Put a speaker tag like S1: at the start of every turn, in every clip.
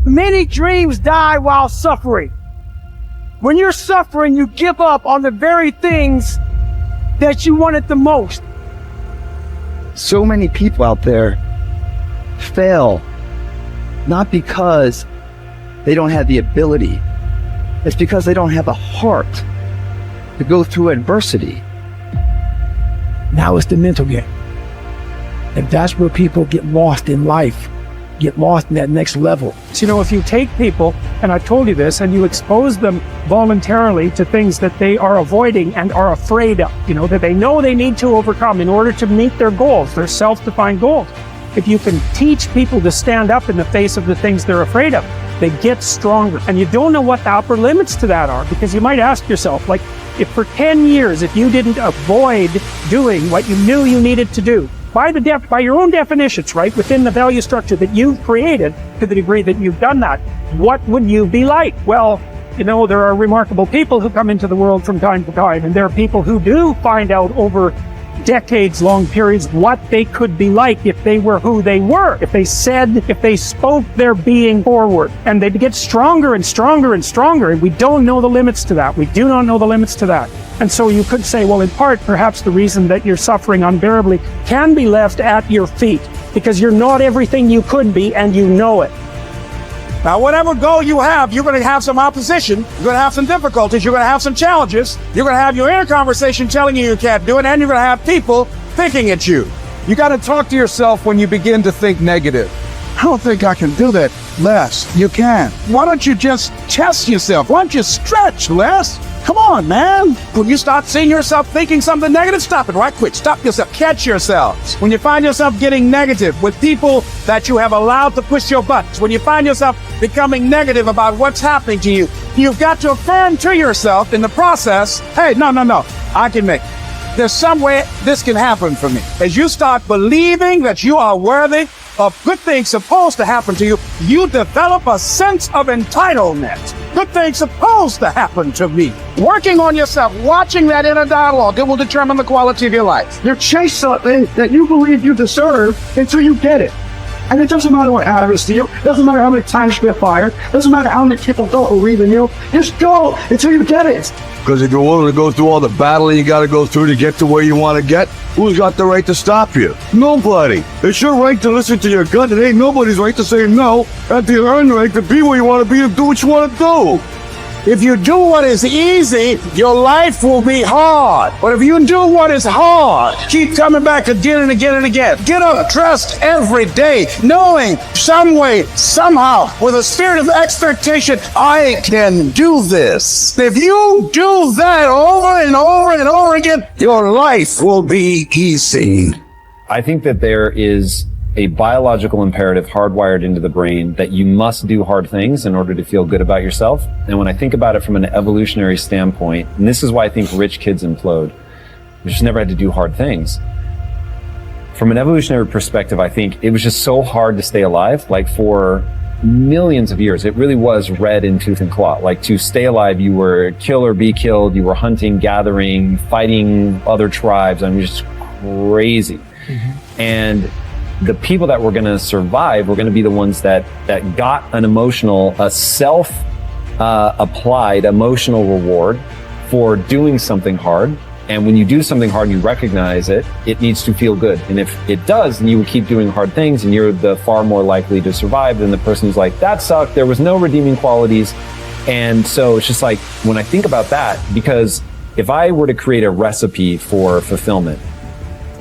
S1: Many dreams die while suffering. When you're suffering, you give up on the very things that you wanted the most.
S2: So many people out there fail, not because they don't have the ability. It's because they don't have a heart to go through adversity.
S1: Now it's the mental game. And that's where people get lost in life, get lost in that next level. So, if you take people, and I told you this, and you expose them voluntarily to things that they are avoiding and are afraid of, that they know they need to overcome in order to meet their goals, their self-defined goals. If you can teach people to stand up in the face of the things they're afraid of, they get stronger. And you don't know what the upper limits to that are, because you might ask yourself, if for 10 years, if you didn't avoid doing what you knew you needed to do, by your own definitions, right, within the value structure that you've created, to the degree that you've done that, what would you be like? Well, there are remarkable people who come into the world from time to time, and there are people who do find out over decades-long periods what they could be like if they were who they were, if they spoke their being forward, and they'd get stronger and stronger and stronger, and we don't know the limits to that. We do not know the limits to that. And so you could say, well, in part, perhaps the reason that you're suffering unbearably can be left at your feet, because you're not everything you could be, and you know it.
S3: Now, whatever goal you have, you're going to have some opposition, you're going to have some difficulties, you're going to have some challenges, you're going to have your inner conversation telling you can't do it, and you're going to have people thinking at you.
S4: You got to talk to yourself when you begin to think negative. I don't think I can do that, Les. You can. Why don't you just test yourself? Why don't you stretch, Les? Come on, man.
S3: When you start seeing yourself thinking something negative, stop it right quick. Stop yourself. Catch yourselves. When you find yourself getting negative with people that you have allowed to push your buttons, when you find yourself becoming negative about what's happening to you, you've got to affirm to yourself in the process, hey, no, I can make it. There's some way this can happen for me. As you start believing that you are worthy of good things supposed to happen to you, you develop a sense of entitlement. Good things supposed to happen to me. Working on yourself, watching that inner dialogue, it will determine the quality of your life.
S1: You chase something that you believe you deserve until you get it. And it doesn't matter what happens to you. It doesn't matter how many times you get fired. It doesn't matter how many people don't believe in you. Just go until you get it.
S5: Because if you're willing to go through all the battle you got to go through to get to where you want to get, who's got the right to stop you? Nobody. It's your right to listen to your gut. It ain't nobody's right to say no. And to earn the right to be where you want to be and do what you want to do.
S3: If you do what is easy, your life will be hard. But if you do what is hard, keep coming back again and again and again. Get up, trust every day, knowing some way, somehow, with a spirit of expectation, I can do this. If you do that over and over and over again, your life will be easy.
S6: I think that there is a biological imperative hardwired into the brain that you must do hard things in order to feel good about yourself. And when I think about it from an evolutionary standpoint, and this is why I think rich kids implode, we just never had to do hard things. From an evolutionary perspective, I think it was just so hard to stay alive. Like for millions of years, it really was red in tooth and claw. Like to stay alive, you were kill or be killed. You were hunting, gathering, fighting other tribes. I mean, just crazy. Mm-hmm. And the people that were going to survive were going to be the ones that got an emotional, a self-applied emotional reward for doing something hard. And when you do something hard and you recognize it, it needs to feel good. And if it does, then you will keep doing hard things and you're the far more likely to survive than the person who's like, that sucked, there was no redeeming qualities. And so it's just like, when I think about that, because if I were to create a recipe for fulfillment,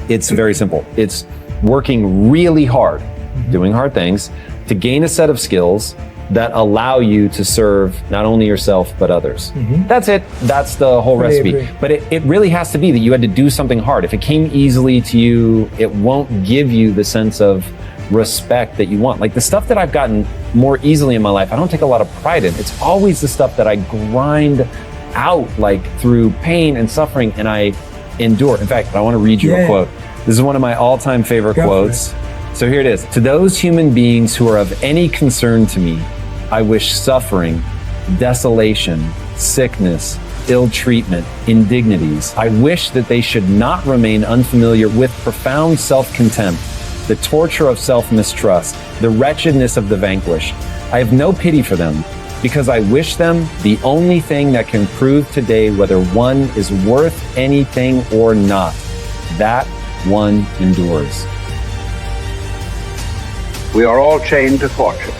S6: it's very simple. It's working really hard, doing hard things to gain a set of skills that allow you to serve not only yourself, but others. Mm-hmm. That's it. That's the whole recipe. But it really has to be that you had to do something hard. If it came easily to you, it won't give you the sense of respect that you want. Like the stuff that I've gotten more easily in my life, I don't take a lot of pride in. It's always the stuff that I grind out, like through pain and suffering, and I endure. In fact, I want to read you a quote. This is one of my all-time favorite quotes. So here it is. To those human beings who are of any concern to me, I wish suffering, desolation, sickness, ill treatment, indignities. I wish that they should not remain unfamiliar with profound self-contempt, the torture of self-mistrust, the wretchedness of the vanquished, I have no pity for them, because I wish them the only thing that can prove today whether one is worth anything or not. That one endures.
S7: We are all chained to fortune.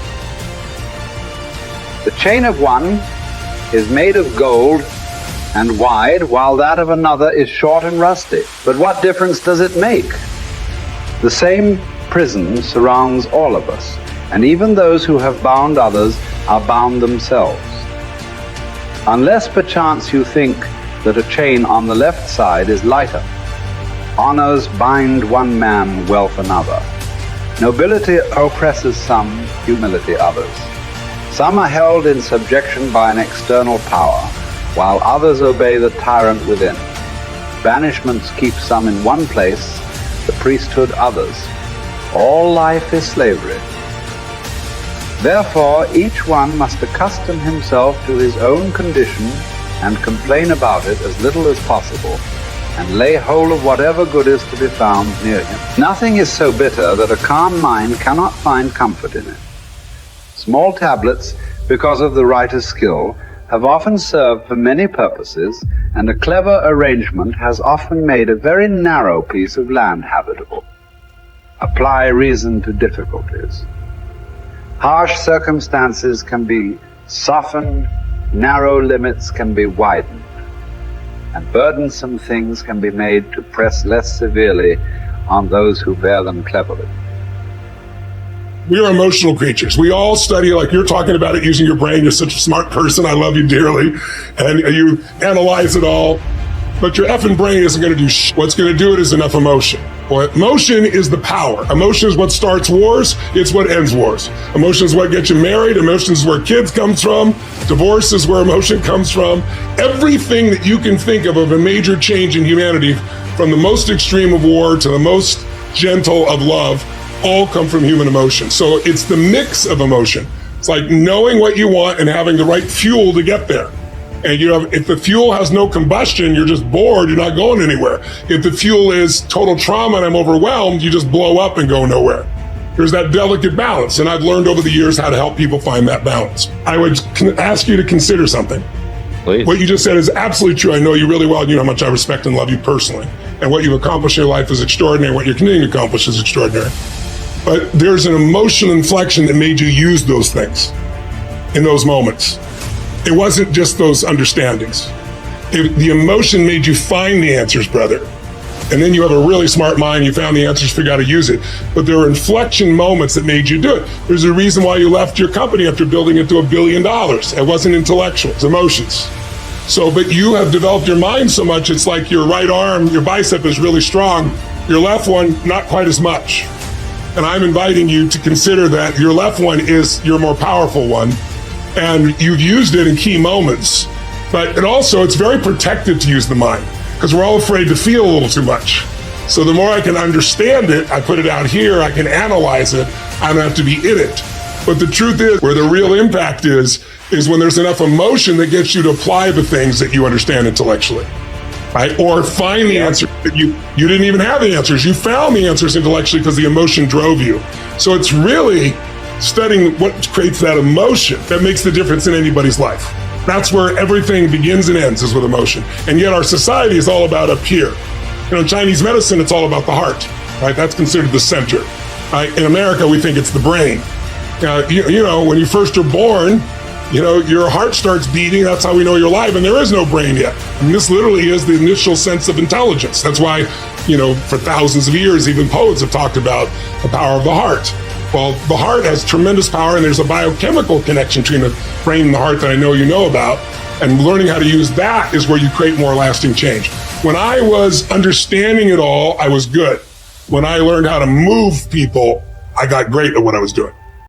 S7: The chain of one is made of gold and wide, while that of another is short and rusty. But what difference does it make? The same prison surrounds all of us, and even those who have bound others are bound themselves. Unless perchance you think that a chain on the left side is lighter. Honors bind one man, wealth another. Nobility oppresses some, humility others. Some are held in subjection by an external power, while others obey the tyrant within. Banishments keep some in one place, the priesthood others. All life is slavery. Therefore, each one must accustom himself to his own condition and complain about it as little as possible, and lay hold of whatever good is to be found near him. Nothing is so bitter that a calm mind cannot find comfort in it. Small tablets, because of the writer's skill, have often served for many purposes, and a clever arrangement has often made a very narrow piece of land habitable. Apply reason to difficulties. Harsh circumstances can be softened, narrow limits can be widened, and burdensome things can be made to press less severely on those who bear them cleverly.
S8: We are emotional creatures. We all study, like you're talking about it, using your brain. You're such a smart person. I love you dearly. And you analyze it all. But your effing brain isn't going to do shit. What's going to do it is enough emotion. Well, emotion is the power. Emotion is what starts wars. It's what ends wars. Emotion is what gets you married. Emotion is where kids comes from. Divorce is where emotion comes from. Everything that you can think of a major change in humanity, from the most extreme of war to the most gentle of love, all come from human emotion. So it's the mix of emotion. It's like knowing what you want and having the right fuel to get there. And if the fuel has no combustion, you're just bored, you're not going anywhere. If the fuel is total trauma and I'm overwhelmed, you just blow up and go nowhere. There's that delicate balance, and I've learned over the years how to help people find that balance. I would ask you to consider something.
S6: Please.
S8: What you just said is absolutely true. I know you really well, and you know how much I respect and love you personally. And what you've accomplished in your life is extraordinary. What you're continuing to accomplish is extraordinary. But there's an emotional inflection that made you use those things in those moments. It wasn't just those understandings. The emotion made you find the answers, brother. And then you have a really smart mind, you found the answers, figure out how to use it. But there were inflection moments that made you do it. There's a reason why you left your company after building it to $1 billion. It wasn't intellectual, it's emotions. So, but you have developed your mind so much, it's like your right arm, your bicep is really strong. Your left one, not quite as much. And I'm inviting you to consider that your left one is your more powerful one, and you've used it in key moments. But it's very protected to use the mind, because we're all afraid to feel a little too much. So the more I can understand it, I put it out here, I can analyze it, I don't have to be in it. But the truth is, where the real impact is when there's enough emotion that gets you to apply the things that you understand intellectually. Right? Or find the answer that you didn't even have the answers. You found the answers intellectually because the emotion drove you. So it's really studying what creates that emotion that makes the difference in anybody's life. That's where everything begins and ends, is with emotion. And yet our society is all about up here. In Chinese medicine, it's all about the heart, right? That's considered the center. Right? In America, we think it's the brain. When you first are born, your heart starts beating. That's how we know you're alive, and there is no brain yet. And this literally is the initial sense of intelligence. That's why, for thousands of years, even poets have talked about the power of the heart. Well, the heart has tremendous power, and there's a biochemical connection between the brain and the heart that I know you know about. And learning how to use that is where you create more lasting change. When I was understanding it all, I was good. When I learned how to move people, I got great at what I was doing.